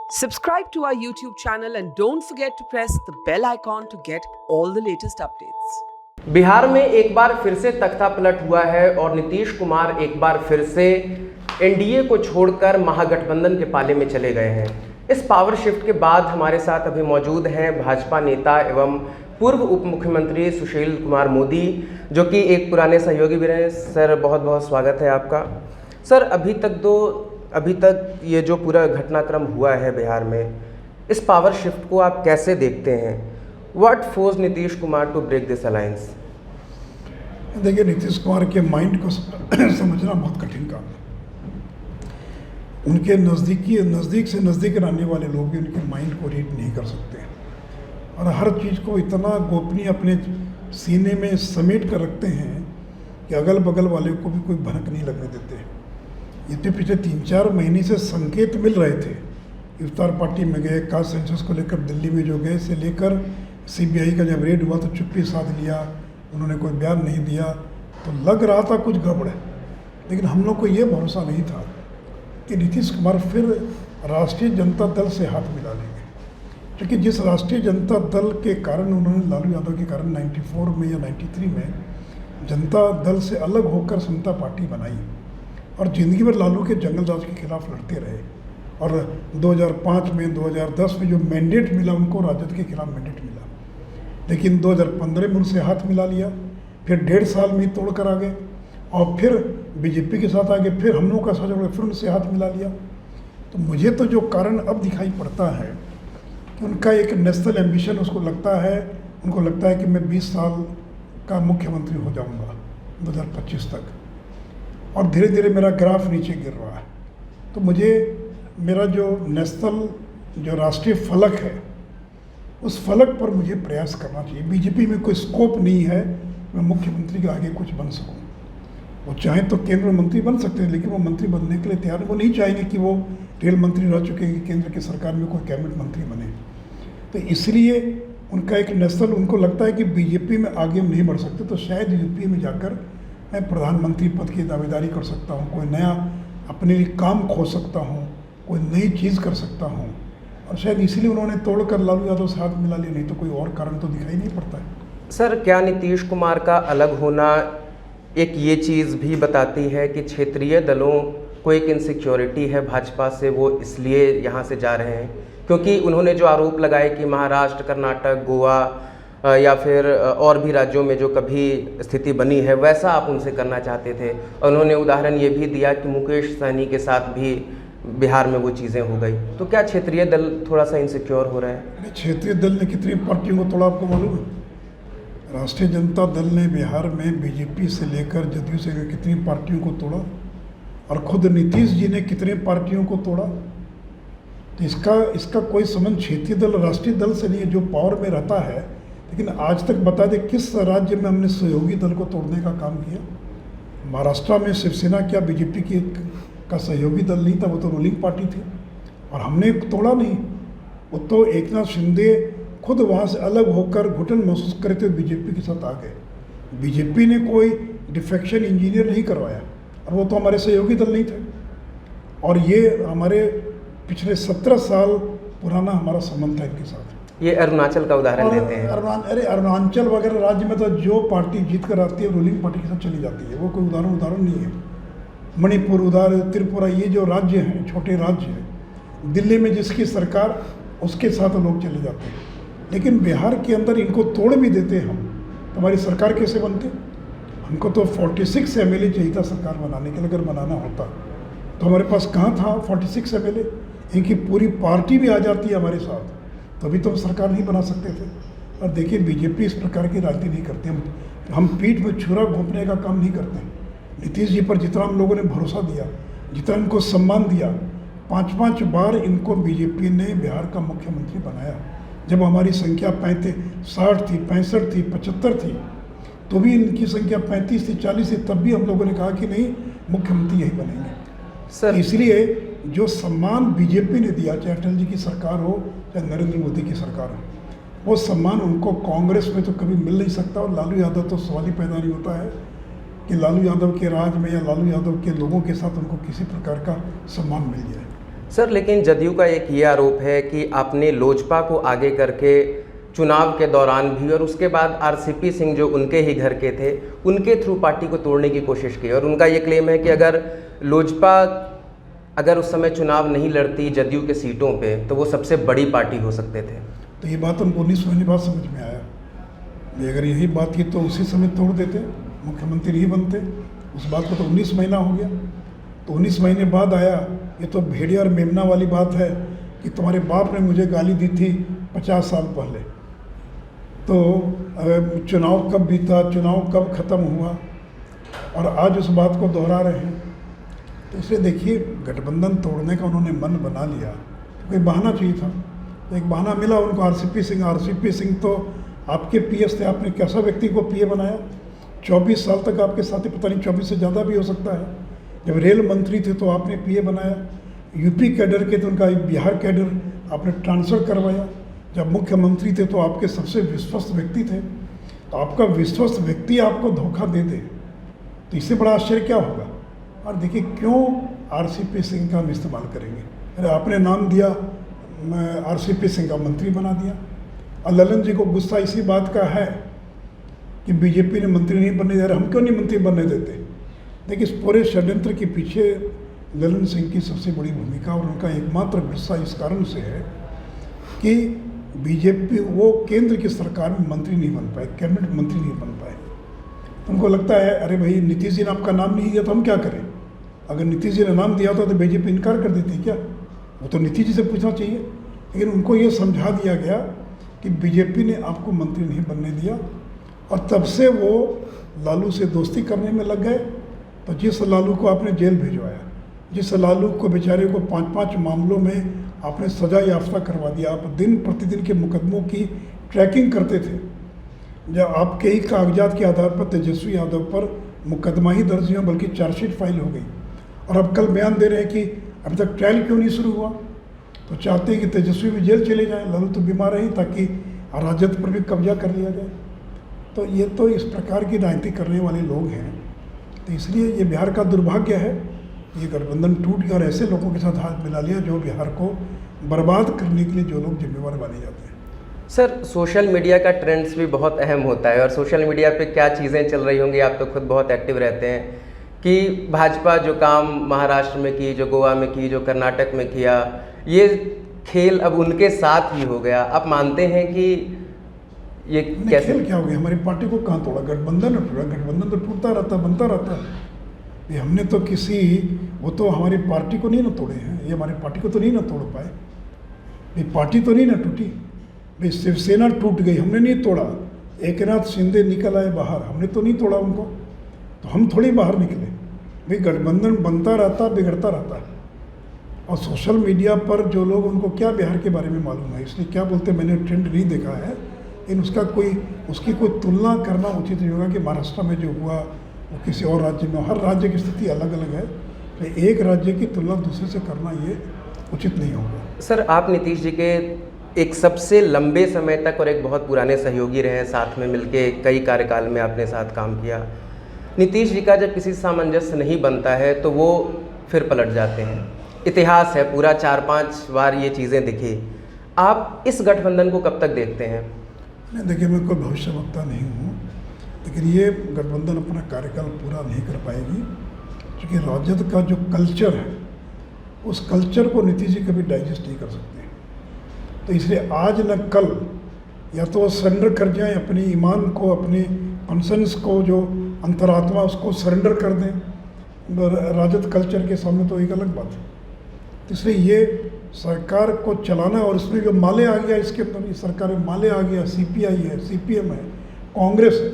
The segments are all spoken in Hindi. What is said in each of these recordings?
Subscribe to our YouTube channel and don't forget to press the bell icon to get all the latest updates. Bihar में एक बार फिर से तख्ता पलट हुआ है और नीतीश कुमार एक बार फिर से एनडीए को छोड़कर महागठबंधन के पाले में चले गए हैं। इस पावर शिफ्ट के बाद हमारे साथ अभी मौजूद हैं भाजपा नेता एवं पूर्व उप मुख्यमंत्री सुशील कुमार मोदी, जो कि एक पुराने सहयोगी भी रहे। सर, बहुत बहुत स्वागत है आपका। सर, अभी तक ये जो पूरा घटनाक्रम हुआ है बिहार में, इस पावर शिफ्ट को आप कैसे देखते हैं? What force Nitish Kumar to break this alliance? देखिए, नीतीश कुमार के माइंड को समझना बहुत कठिन काम है। उनके नज़दीक से नज़दीक रहने वाले लोग भी उनके माइंड को रीड नहीं कर सकते और हर चीज़ को इतना गोपनीय अपने सीने में समेट कर रखते हैं कि अगल बगल वाले को भी कोई भनक नहीं लगने देते। इतने पिछले 3-4 महीने से संकेत मिल रहे थे। इफ्तार पार्टी में गए, कास्ट सेंसस को लेकर दिल्ली में जो गए से लेकर सीबीआई का जब रेड हुआ तो चुप्पी साध लिया, उन्होंने कोई बयान नहीं दिया, तो लग रहा था कुछ गड़बड़ है। लेकिन हम लोग को ये भरोसा नहीं था कि नीतीश कुमार फिर राष्ट्रीय जनता दल से हाथ मिला लेंगे, क्योंकि जिस राष्ट्रीय जनता दल के कारण उन्होंने लालू यादव के कारण 94 में या 93 में जनता दल से अलग होकर समता पार्टी बनाई और ज़िंदगी भर लालू के जंगलराज के खिलाफ लड़ते रहे। और 2005 में 2010 में जो मैंडेट मिला उनको, राजद के खिलाफ मैंडेट मिला, लेकिन 2015 में उनसे हाथ मिला लिया, फिर 1.5 साल में ही तोड़ कर आ गए और फिर बीजेपी के साथ आ गए, फिर हम लोगों का साथ फिर उनसे हाथ मिला लिया। तो मुझे तो जो कारण अब दिखाई पड़ता है कि उनका एक नेशनल एम्बिशन, उनको लगता है कि मैं 20 साल का मुख्यमंत्री हो जाऊंगा 2025 तक, और धीरे धीरे मेरा ग्राफ नीचे गिर रहा है। तो मुझे मेरा जो नेशनल जो राष्ट्रीय फलक है, उस फलक पर मुझे प्रयास करना चाहिए। बीजेपी में कोई स्कोप नहीं है मैं मुख्यमंत्री के आगे कुछ बन सकूं। वो चाहें तो केंद्र मंत्री बन सकते हैं, लेकिन वो मंत्री बनने के लिए तैयार नहीं। वो नहीं चाहेंगे कि वो रेल मंत्री रह चुके हैं, केंद्र की सरकार में कोई कैबिनेट मंत्री बने। तो इसलिए उनका एक नेशनल, उनको लगता है कि बीजेपी में आगे हम नहीं बढ़ सकते, तो शायद यूपी में जाकर मैं प्रधानमंत्री पद की दावेदारी कर सकता हूँ, कोई नया अपने लिए काम खोज सकता हूँ, कोई नई चीज़ कर सकता हूँ। और शायद इसीलिए उन्होंने तोड़कर लालू यादव से हाथ मिला लिया, नहीं तो कोई और कारण तो दिखाई नहीं पड़ता है। सर, क्या नीतीश कुमार का अलग होना एक ये चीज़ भी बताती है कि क्षेत्रीय दलों को एक इनसिक्योरिटी है भाजपा से, वो इसलिए यहाँ से जा रहे हैं? क्योंकि उन्होंने जो आरोप लगाए कि महाराष्ट्र, कर्नाटक, गोवा या फिर और भी राज्यों में जो कभी स्थिति बनी है वैसा आप उनसे करना चाहते थे। उन्होंने उदाहरण ये भी दिया कि मुकेश सहनी के साथ भी बिहार में वो चीज़ें हो गई। तो क्या क्षेत्रीय दल थोड़ा सा इनसिक्योर हो रहा है? क्षेत्रीय दल ने कितनी पार्टियों को तोड़ा आपको मालूम है? राष्ट्रीय जनता दल ने बिहार में बीजेपी से लेकर जदयू से लेकर कितनी पार्टियों को तोड़ा, और खुद नीतीश जी ने कितने पार्टियों को तोड़ा। तो इसका कोई संबंध क्षेत्रीय दल राष्ट्रीय दल से नहीं है, जो पावर में रहता है। लेकिन आज तक बता दें किस राज्य में हमने सहयोगी दल को तोड़ने का काम किया? महाराष्ट्र में शिवसेना क्या बीजेपी का सहयोगी दल नहीं था? वो तो रूलिंग पार्टी थी और हमने तोड़ा नहीं। वो तो एकनाथ शिंदे खुद वहाँ से अलग होकर घुटन महसूस करते हुए बीजेपी के साथ आ गए। बीजेपी ने कोई डिफेक्शन इंजीनियर नहीं करवाया और वो तो हमारे सहयोगी दल नहीं थे। और ये हमारे पिछले 17 साल पुराना हमारा संबंध था इनके साथ। ये अरुणाचल का उदाहरण देते हैं। अरुणाचल वगैरह राज्य में तो जो पार्टी जीत कर आती है रूलिंग पार्टी के साथ चली जाती है, वो कोई उदाहरण नहीं है। मणिपुर, त्रिपुरा, ये जो राज्य हैं, छोटे राज्य हैं, दिल्ली में जिसकी सरकार उसके साथ लोग चले जाते हैं। लेकिन बिहार के अंदर इनको तोड़ भी देते हम, तो हमारी सरकार कैसे बनती? हमको तो 46 MLA चाहिए था सरकार बनाने के लिए। अगर बनाना होता तो हमारे पास कहाँ था 46 MLA? इनकी पूरी पार्टी भी आ जाती है हमारे साथ, तभी तो हम सरकार नहीं बना सकते थे। और देखिए, बीजेपी इस प्रकार की राजनीति नहीं करती। हम पीठ में छुरा घोंपने का काम नहीं करते। नीतीश जी पर जितना हम लोगों ने भरोसा दिया, जितना इनको सम्मान दिया, 5-5 बार इनको बीजेपी ने बिहार का मुख्यमंत्री बनाया। जब हमारी संख्या 60 थी, 65 थी, 75 थी, तो भी इनकी संख्या 35 थी, 40 थी, तब भी हम लोगों ने कहा कि नहीं, मुख्यमंत्री यही बनेंगे सर। इसलिए जो सम्मान बीजेपी ने दिया, चाहे अटल जी की सरकार हो चाहे नरेंद्र मोदी की सरकार हो, वो सम्मान उनको कांग्रेस में तो कभी मिल नहीं सकता। और लालू यादव तो सवाल ही पैदा नहीं होता है कि लालू यादव के राज में या लालू यादव के लोगों के साथ उनको किसी प्रकार का सम्मान मिल जाए। सर लेकिन जदयू का एक ये आरोप है कि आपने लोजपा को आगे करके चुनाव के दौरान भी और उसके बाद आरसीपी सिंह जो उनके ही घर के थे उनके थ्रू पार्टी को तोड़ने की कोशिश की, और उनका ये क्लेम है कि अगर लोजपा अगर उस समय चुनाव नहीं लड़ती जदयू के सीटों पे तो वो सबसे बड़ी पार्टी हो सकते थे। तो ये बात उनको 19 महीने बाद समझ में आया। ये अगर यही बात की तो उसी समय तोड़ देते, मुख्यमंत्री नहीं बनते। उस बात को तो 19 महीना हो गया, तो 19 महीने बाद आया। ये तो भेड़िया और मेमना वाली बात है कि तुम्हारे बाप ने मुझे गाली दी थी 50 साल पहले, तो चुनाव कब बीता, चुनाव कब ख़त्म हुआ, और आज उस बात को दोहरा रहे हैं। तो इसलिए देखिए, गठबंधन तोड़ने का उन्होंने मन बना लिया, तो कोई बहाना चाहिए था, तो एक बहाना मिला उनको। आरसीपी सिंह तो आपके पीएस थे, आपने कैसा व्यक्ति को पीए बनाया? 24 साल तक आपके साथी, पता नहीं 24 से ज़्यादा भी हो सकता है। जब रेल मंत्री थे तो आपने पीए बनाया, यूपी कैडर के तो उनका बिहार कैडर आपने ट्रांसफ़र करवाया। जब मुख्यमंत्री थे तो आपके सबसे विश्वस्त व्यक्ति थे, तो आपका विश्वस्त व्यक्ति आपको धोखा दे दे तो इससे बड़ा आश्चर्य क्या होगा। और देखिए क्यों आरसीपी सिंह का हम इस्तेमाल करेंगे? अरे आपने नाम दिया, आरसीपी सिंह का मंत्री बना दिया, और ललन जी को गुस्सा इसी बात का है कि बीजेपी ने मंत्री नहीं बनने दे रहा, हम क्यों नहीं मंत्री बनने देते। देखिए इस पूरे षड्यंत्र के पीछे ललन सिंह की सबसे बड़ी भूमिका और उनका एकमात्र गुस्सा इस कारण से है कि बीजेपी वो केंद्र की सरकार में मंत्री नहीं बन पाए, कैबिनेट मंत्री नहीं बन पाए। उनको लगता है अरे भाई नीतीश जी ने आपका नाम नहीं दिया तो हम क्या करें? अगर नीतीश जी ने नाम दिया होता तो बीजेपी इनकार कर देती क्या? वो तो नीतीश जी से पूछना चाहिए। लेकिन उनको ये समझा दिया गया कि बीजेपी ने आपको मंत्री नहीं बनने दिया, और तब से वो लालू से दोस्ती करने में लग गए। तो जिस लालू को आपने जेल भिजवाया, जिस लालू को बेचारे को 5-5 मामलों में आपने सजा याफ्ता करवा दिया, आप दिन प्रतिदिन के मुकदमों की ट्रैकिंग करते थे, जब आपके ही कागजात के आधार पर तेजस्वी यादव पर मुकदमा ही दर्ज हुआ, बल्कि चार्जशीट फाइल हो गई, और अब कल बयान दे रहे हैं कि अभी तक ट्रायल क्यों नहीं शुरू हुआ। तो चाहते हैं कि तेजस्वी भी जेल चले जाएं, लालू तो बीमार रहे, ताकि राजद पर भी कब्जा कर लिया जाए। तो ये तो इस प्रकार की राजनीति करने वाले लोग हैं। तो इसलिए ये बिहार का दुर्भाग्य है, ये गठबंधन टूट गया और ऐसे लोगों के साथ हाथ मिला लिया जो बिहार को बर्बाद करने के लिए जो लोग जिम्मेवार माने जाते हैं। सर सोशल मीडिया का ट्रेंड्स भी बहुत अहम होता है, और सोशल मीडिया पे क्या चीज़ें चल रही होंगी, आप तो खुद बहुत एक्टिव रहते हैं, कि भाजपा जो काम महाराष्ट्र में की, जो गोवा में की, जो कर्नाटक में किया, ये खेल अब उनके साथ ही हो गया। आप मानते हैं कि ये कैसे खेल क्या हो गया? हमारी पार्टी को कहाँ तोड़ा? गठबंधन टूटा, गठबंधन तो टूटता रहता, बनता रहता। ये हमने तो किसी, वो तो हमारी पार्टी को नहीं ना तोड़े हैं, ये हमारी पार्टी को तो नहीं ना तोड़ पाए, ये पार्टी तो नहीं ना टूटी भाई। शिवसेना टूट गई, हमने नहीं तोड़ा। एकनाथ शिंदे निकल आए बाहर, हमने तो नहीं तोड़ा उनको, तो हम थोड़ी बाहर निकले भाई। गठबंधन बनता रहता, बिगड़ता रहता है। और सोशल मीडिया पर जो लोग, उनको क्या बिहार के बारे में मालूम है, इसलिए क्या बोलते हैं मैंने ट्रेंड नहीं देखा है, लेकिन उसकी कोई तुलना करना उचित नहीं होगा कि महाराष्ट्र में जो हुआ वो किसी और राज्य में। हर राज्य की स्थिति अलग अलग है, तो एक राज्य की तुलना दूसरे से करना ये उचित नहीं होगा। सर आप नीतीश जी के एक सबसे लंबे समय तक और एक बहुत पुराने सहयोगी रहे, साथ में मिलके कई कार्यकाल में आपने साथ काम किया। नीतीश जी का जब किसी सामंजस्य नहीं बनता है तो वो फिर पलट जाते हैं, इतिहास है पूरा, 4-5 बार ये चीज़ें दिखी। आप इस गठबंधन को कब तक देखते हैं? नहीं देखिए, मैं कोई भविष्यवक्ता नहीं हूँ, लेकिन ये गठबंधन अपना कार्यकाल पूरा नहीं कर पाएगी, क्योंकि राजद का जो कल्चर है उस कल्चर को नीतीश जी कभी डाइजेस्ट नहीं कर सकते। तो इसलिए आज न कल या तो वो सरेंडर कर जाएं अपने ईमान को, अपने कॉन्सेंस को, जो अंतरात्मा उसको सरेंडर कर दें राजद कल्चर के सामने, तो एक अलग बात है। तो इसलिए ये सरकार को चलाना, और इसमें जो माले आ गया, इसके अंदर इस सरकार में माले आ गया, सीपीआई है, सीपीएम है, कांग्रेस है,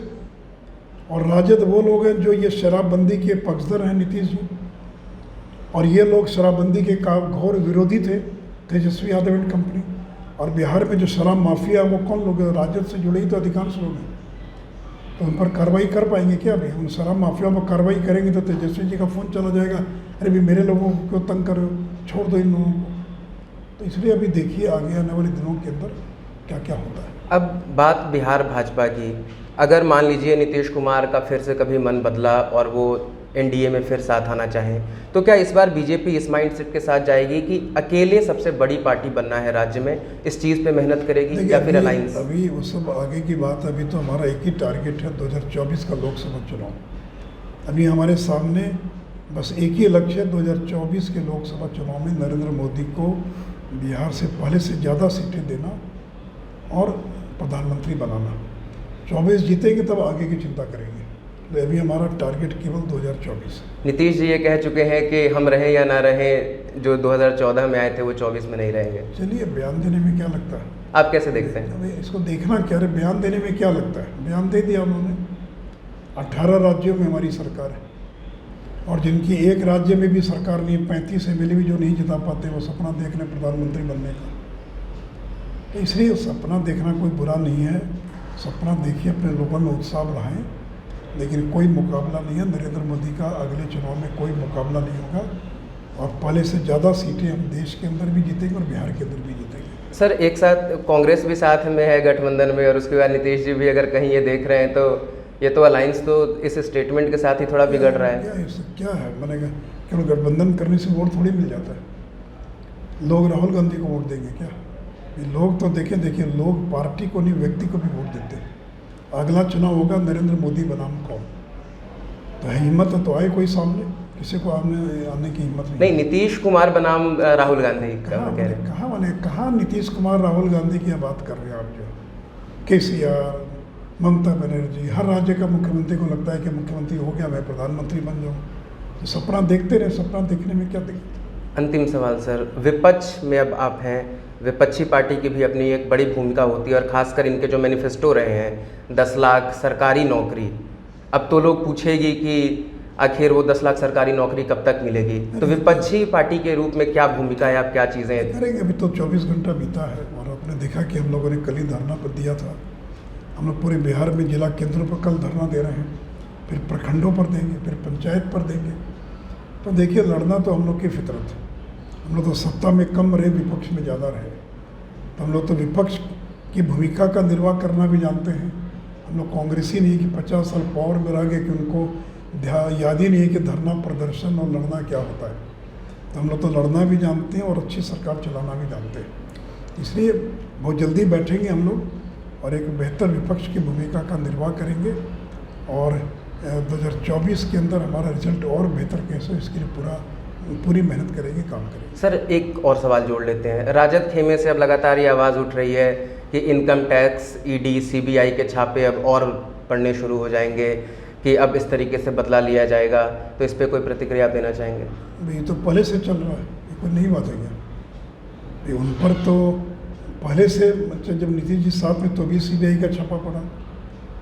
और राजद वो लोग हैं जो ये शराबबंदी के पक्षधर हैं, नीतीश जी। और ये लोग शराबबंदी के घोर विरोधी थे, तेजस्वी यादव एंड कंपनी। और बिहार में जो शराब माफिया, वो कौन लोग हैं? राजद से जुड़े ही तो अधिकांश लोग हैं। तो उन पर कार्रवाई कर पाएंगे क्या भाई? उन शराब माफियाओं पर कार्रवाई करेंगे तो तेजस्वी जी का फ़ोन चला जाएगा, अरे भाई मेरे लोगों को क्यों तंग कर रहे हो, छोड़ दो इन लोगों को। तो इसलिए अभी देखिए आगे आने वाले दिनों के अंदर क्या क्या होता है। अब बात बिहार भाजपा की, अगर मान लीजिए नीतीश कुमार का फिर से कभी मन बदला और वो एनडीए में फिर साथ आना चाहें, तो क्या इस बार बीजेपी इस माइंडसेट के साथ जाएगी कि अकेले सबसे बड़ी पार्टी बनना है राज्य में, इस चीज़ पे मेहनत करेगी या फिर अलायंस? अभी वो सब आगे की बात, अभी तो हमारा एक ही टारगेट है 2024 का लोकसभा चुनाव। अभी हमारे सामने बस एक ही लक्ष्य है, 2024 के लोकसभा चुनाव में नरेंद्र मोदी को बिहार से पहले से ज़्यादा सीटें देना और प्रधानमंत्री बनाना। 24 जीतेंगे तब आगे की चिंता करेंगे, तो अभी हमारा टारगेट केवल 2024 है। नीतीश जी ये कह चुके हैं कि हम रहें या ना रहें, जो 2014 में आए थे वो 24 में नहीं रहेंगे। चलिए, बयान देने में क्या लगता है? आप कैसे देखते हैं? अभी इसको देखना क्या है, बयान देने में क्या लगता है? बयान दे दिया उन्होंने। 18 राज्यों में हमारी सरकार है, और जिनकी एक राज्य में भी सरकार नहीं, 35 एमएलए भी जो नहीं जिता पाते, वो सपना देख रहे प्रधानमंत्री बनने का। तो इसलिए सपना देखना कोई बुरा नहीं है, सपना देखिए, अपने लोगों में उत्साह बढ़ाएं, लेकिन कोई मुकाबला नहीं है नरेंद्र मोदी का। अगले चुनाव में कोई मुकाबला नहीं होगा, और पहले से ज़्यादा सीटें हम देश के अंदर भी जीतेंगे और बिहार के अंदर भी जीतेंगे। सर, एक साथ कांग्रेस भी साथ में है गठबंधन में, और उसके बाद नीतीश जी भी अगर कहीं ये देख रहे हैं, तो ये तो अलायंस तो इस स्टेटमेंट के साथ ही थोड़ा बिगड़ रहा है। क्या है, मैंने कहा केवल गठबंधन करने से वोट थोड़ी मिल जाता है। लोग राहुल गांधी को वोट देंगे क्या? ये लोग तो देखिए, लोग पार्टी को नहीं, व्यक्ति को भी वोट देते हैं। अगला चुनाव होगा नरेंद्र मोदी बनाम कौन, तो हिम्मत तो आए कोई सामने, किसी को आने की हिम्मत नहीं। नीतीश कुमार बनाम राहुल गांधी कहाँ नीतीश कुमार राहुल गांधी की बात कर रहे हैं आप? जो केसीआर, ममता बनर्जी, हर राज्य का मुख्यमंत्री को लगता है कि मुख्यमंत्री हो गया, मैं प्रधानमंत्री बन जाऊँ। तो सपना देखते रहे, सपना देखने में क्या दिक्कत? अंतिम सवाल सर, विपक्ष में अब आप हैं, विपक्षी पार्टी की भी अपनी एक बड़ी भूमिका होती है, और खासकर इनके जो मैनिफेस्टो रहे हैं 10 लाख सरकारी नौकरी, अब तो लोग पूछेगी कि आखिर वो 10 लाख सरकारी नौकरी कब तक मिलेगी, तो विपक्षी पार्टी के रूप में क्या भूमिका है, आप क्या चीज़ें करेंगे? अभी तो 24 घंटा बीता है, और आपने देखा कि हम लोगों ने कल ही धरना पर दिया था। हम लोग पूरे बिहार में जिला केंद्रों पर कल धरना दे रहे हैं, फिर प्रखंडों पर देंगे, फिर पंचायत पर देंगे। तो देखिए, लड़ना तो हम लोग की फितरत है। हम लोग तो सत्ता में कम रहे, विपक्ष में ज़्यादा रहे, तो हम लोग तो विपक्ष की भूमिका का निर्वाह करना भी जानते हैं। हम लोग कांग्रेसी नहीं कि 50 साल पावर में रह गए कि उनको याद ही नहीं है कि धरना, प्रदर्शन और लड़ना क्या होता है। तो हम लोग तो लड़ना भी जानते हैं और अच्छी सरकार चलाना भी जानते हैं। इसलिए बहुत जल्दी बैठेंगे हम लोग और एक बेहतर विपक्ष की भूमिका का निर्वाह करेंगे, और 2024 के अंदर हमारा रिजल्ट और बेहतर कैसे, इसके लिए पूरी मेहनत करेंगे, काम करेंगे। सर, एक और सवाल जोड़ लेते हैं। राजद खेमे से अब लगातार ये आवाज़ उठ रही है कि इनकम टैक्स, ईडी, सीबीआई के छापे अब और पड़ने शुरू हो जाएंगे, कि अब इस तरीके से बदला लिया जाएगा, तो इस पर कोई प्रतिक्रिया देना चाहेंगे? ये तो पहले से चल रहा है, ये कोई नई बात है क्या? उन पर तो पहले से, जब नीतीश जी साथ में तो भी सीबीआई का छापा पड़ा।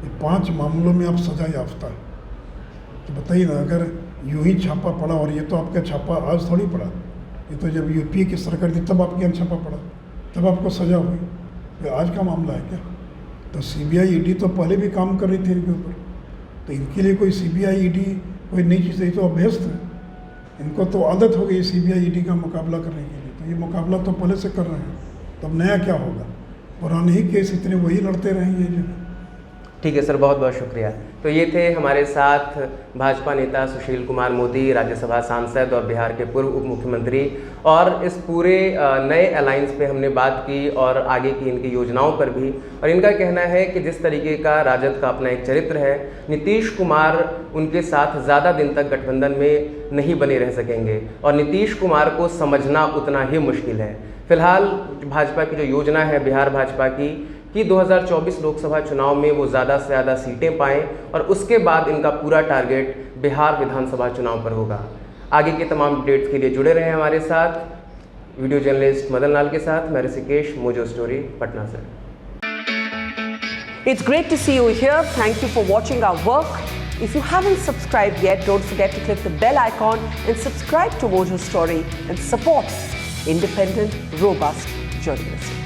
ये 5 मामलों में आप सजा याफ्ता है, तो बताइए ना, अगर यूं ही छापा पड़ा, और ये तो आपका छापा आज थोड़ी पड़ा, ये तो जब यूपी की सरकार थी तब आपके यहाँ छापा पड़ा, तब आपको सजा हुई। ये आज का मामला है क्या? तो सीबीआई ईडी तो पहले भी काम कर रही थी इनके ऊपर, तो इनके लिए कोई सीबीआई ईडी कोई नई चीज़ है? तो अभ्यस्त है, इनको तो आदत हो गई सीबीआई ईडी का मुकाबला करने के लिए। तो ये मुकाबला तो पहले से कर रहे हैं, तो अब नया क्या होगा? पुराने ही केस इतने वही लड़ते रहेंगे जो। ठीक है सर, बहुत बहुत शुक्रिया। तो ये थे हमारे साथ भाजपा नेता सुशील कुमार मोदी, राज्यसभा सांसद और बिहार के पूर्व उप मुख्यमंत्री, और इस पूरे नए अलायंस पे हमने बात की और आगे की इनकी योजनाओं पर भी। और इनका कहना है कि जिस तरीके का राजद का अपना एक चरित्र है, नीतीश कुमार उनके साथ ज़्यादा दिन तक गठबंधन में नहीं बने रह सकेंगे, और नीतीश कुमार को समझना उतना ही मुश्किल है। फिलहाल भाजपा की जो योजना है बिहार भाजपा की, कि 2024 लोकसभा चुनाव में वो ज़्यादा से ज़्यादा सीटें पाएं, और उसके बाद इनका पूरा टारगेट बिहार विधानसभा चुनाव पर होगा। आगे के तमाम अपडेट्स के लिए जुड़े रहें हमारे साथ। वीडियो जर्नलिस्ट मदन लाल के साथ मैं ऋषिकेश, मोजो स्टोरी, पटना से। It's great to see you here. Thank you for watching our work. If you haven't subscribed yet, don't forget to click the bell icon and subscribe to Mojo Story and support independent, robust journalism.